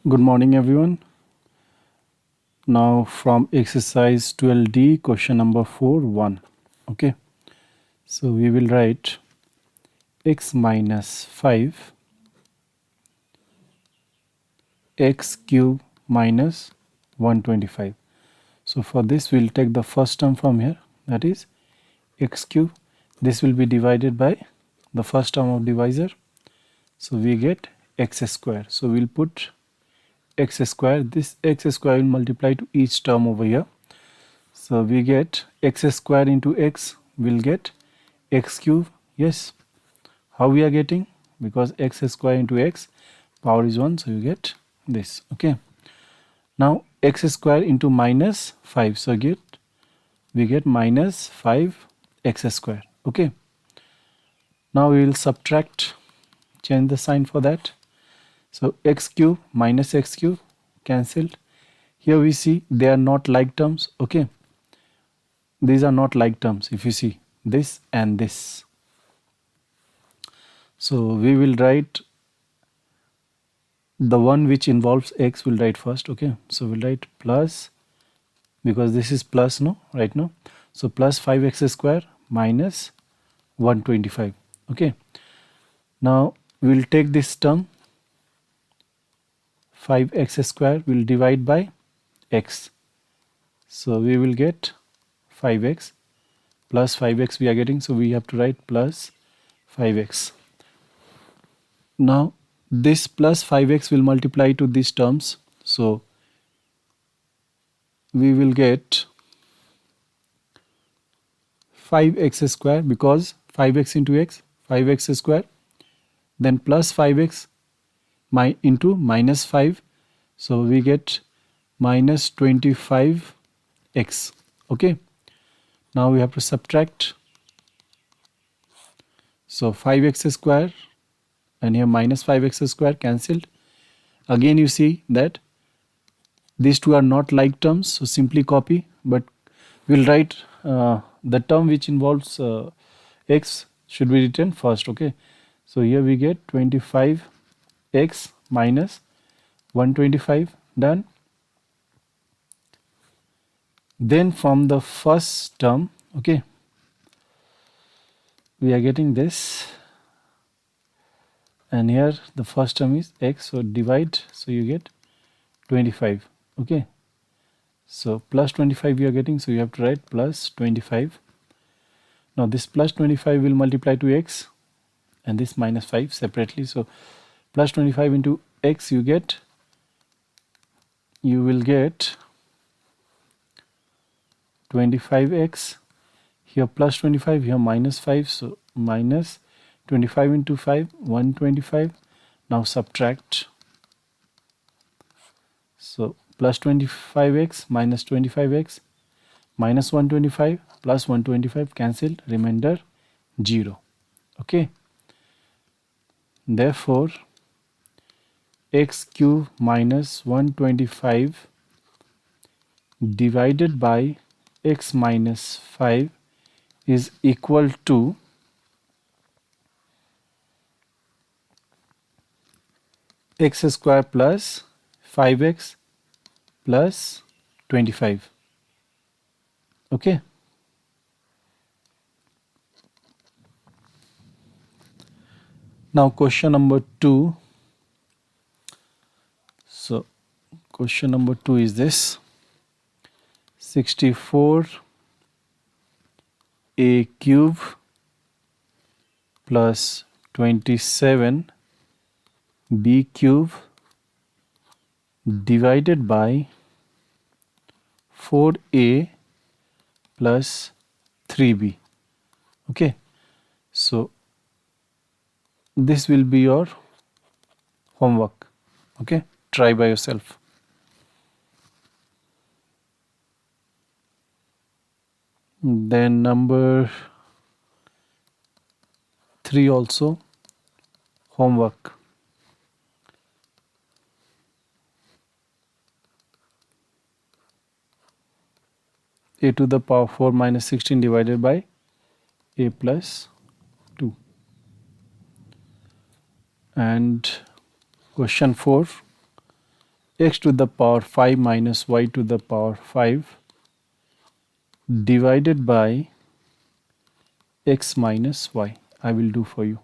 Good morning everyone. Now from exercise 12D question number 4 1. Okay, so we will write x minus 5 x cube minus 125. So for this we'll take the first term from here, that is x cube. This will be divided by the first term of divisor, so we get x square. So we'll put x square. This x square will multiply to each term over here. So we get x square into x will get x cube. Yes, how we are getting? Because x square into x power is 1, so you get this. Okay, now x square into minus 5, so we get minus 5 x square. Okay, now we will subtract, change the sign for that. So x cube minus x cube cancelled. Here we see they are not like terms. Okay, these are not like terms. If you see this and this, so we will write the one which involves x will write first. Okay, so we'll write plus, because this is plus no right now, so plus 5x square minus 125. Okay, now we'll take this term 5x square, will divide by x, so we will get 5x plus 5x we are getting, so we have to write plus 5x. Now this plus 5x will multiply to these terms, so we will get 5x square, because 5x into x, 5x square, then plus 5x into minus 5, so we get minus 25x. Okay, now we have to subtract, so 5x square and here minus 5x square cancelled. Again you see that these two are not like terms, so simply copy, but we'll write the term which involves x should be written first. Okay, so here we get 25x minus 125, done. Then from the first term, okay, we are getting this, and here the first term is x, so divide, so you get 25. Okay, so plus 25 we are getting, so you have to write plus 25. Now this plus 25 will multiply to x and this minus 5 separately, so plus 25 into x you will get 25x, here plus 25, here minus 5, so minus 25 into 5, 125. Now subtract, so plus 25x minus 25x minus 125 plus 125 cancelled, remainder 0. Okay, therefore x cube minus 125 divided by x minus 5 is equal to x square plus 5x plus 25. Okay, now question number 2. So question number 2 is this: 64 a cube plus 27 b cube divided by 4a plus 3b. Okay, so this will be your homework. Okay, try by yourself. Then number 3 also homework. A to the power 4 minus 16 divided by a plus 2. And question 4, x to the power 5 minus y to the power 5 divided by x minus y. I will do for you.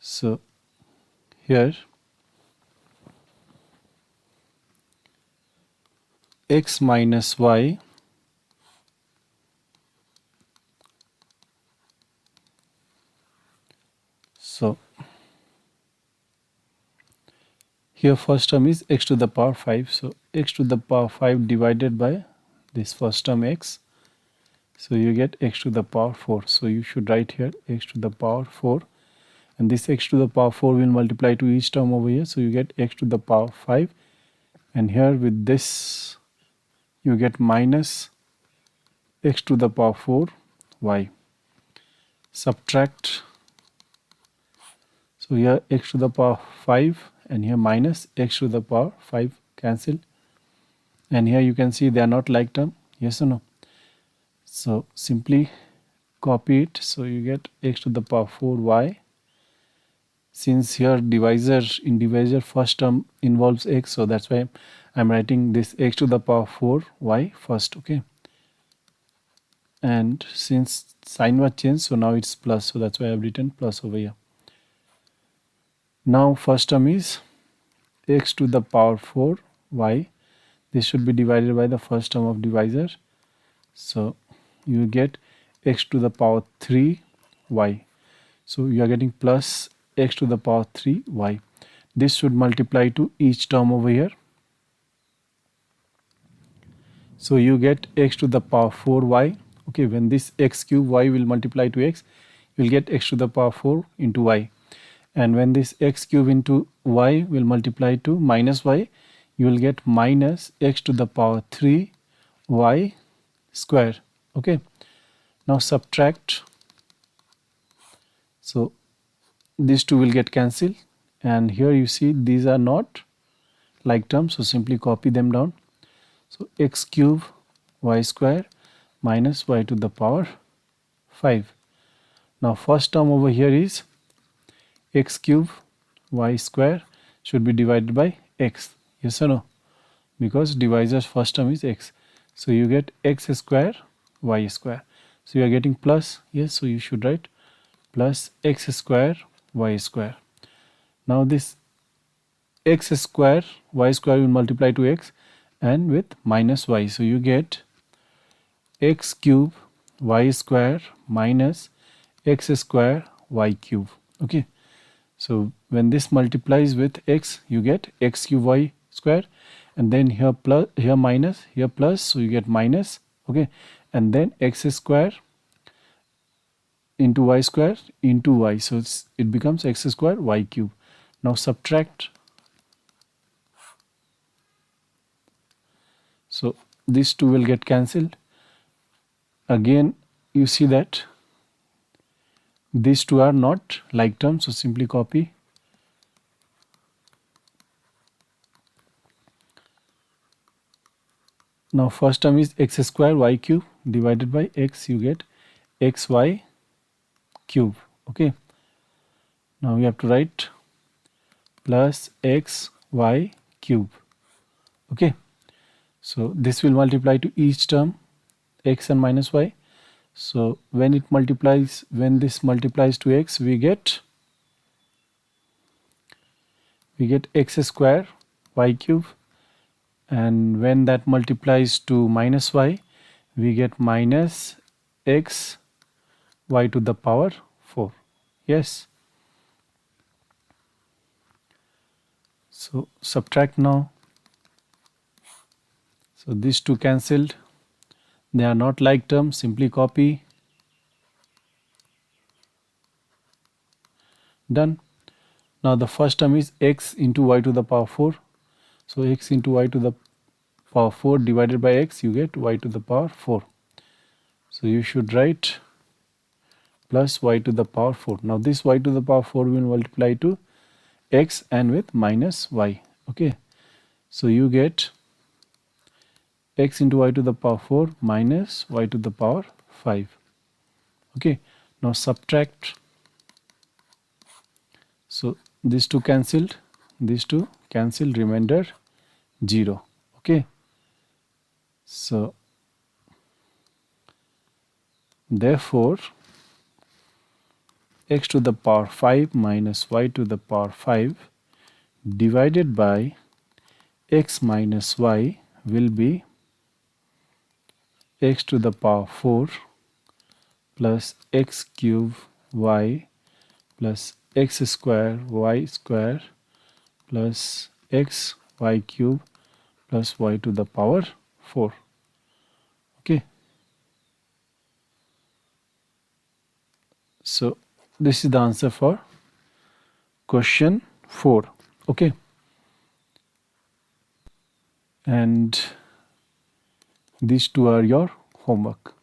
So here x minus y so here first term is x to the power 5, so x to the power 5 divided by this first term x, so you get x to the power 4. So you should write here x to the power 4, and this x to the power 4 will multiply to each term over here, so you get x to the power 5, and here with this you get minus x to the power 4 y. Subtract, so here x to the power 5 and here minus x to the power 5 cancel, and here you can see they are not like term, yes or no? So simply copy it, so you get x to the power 4 y. Since here divisor in divisor first term involves x, so that's why I'm writing this x to the power 4 y first, okay? And since sign was changed, so now it's plus, so that's why I've written plus over here. Now first term is x to the power 4 y. This should be divided by the first term of divisor, so you get x to the power 3 y. So you are getting plus x to the power 3 y. This should multiply to each term over here. So you get x to the power 4 y. Okay, when this x cube y will multiply to x, you will get x to the power 4 into y. And when this x cube into y will multiply to minus y, you will get minus x to the power 3 y square. Okay, now subtract. So these two will get cancelled, and here you see these are not like terms, so simply copy them down. So x cube y square minus y to the power 5. Now first term over here is x cube y square should be divided by x, yes or no? Because divisor's first term is x, so you get x square y square. So you are getting plus, yes, so you should write plus x square y square. Now this x square y square will multiply to x and with minus y, so you get x cube y square minus x square y cube. Okay, so when this multiplies with x, you get x cube y square, and then here plus, here minus, here plus, so you get minus. Okay, and then x square into y square into y, so it becomes x square y cube. Now subtract. So these two will get cancelled. Again you see that these two are not like terms, so simply copy. Now first term is x square y cube divided by x, you get xy cube. Okay, now we have to write plus xy cube. Okay, so this will multiply to each term x and minus y. So when it multiplies, when this multiplies to x, we get x square y cube, and when that multiplies to minus y, we get minus x y to the power 4. Yes, so subtract now. So these two cancelled, they are not like terms, simply copy. Done. Now the first term is x into y to the power 4. So x into y to the power 4 divided by x, you get y to the power 4. So you should write plus y to the power 4. Now this y to the power 4 will multiply to x and with minus y. Okay, so you get x into y to the power 4 minus y to the power 5. Okay, now subtract. So these two cancelled, these two cancel, remainder 0. Okay, so therefore x to the power 5 minus y to the power 5 divided by x minus y will be x to the power 4 plus x cube y plus x square y square plus x y cube plus y to the power 4. Okay, so this is the answer for question 4. Okay, and these two are your homework.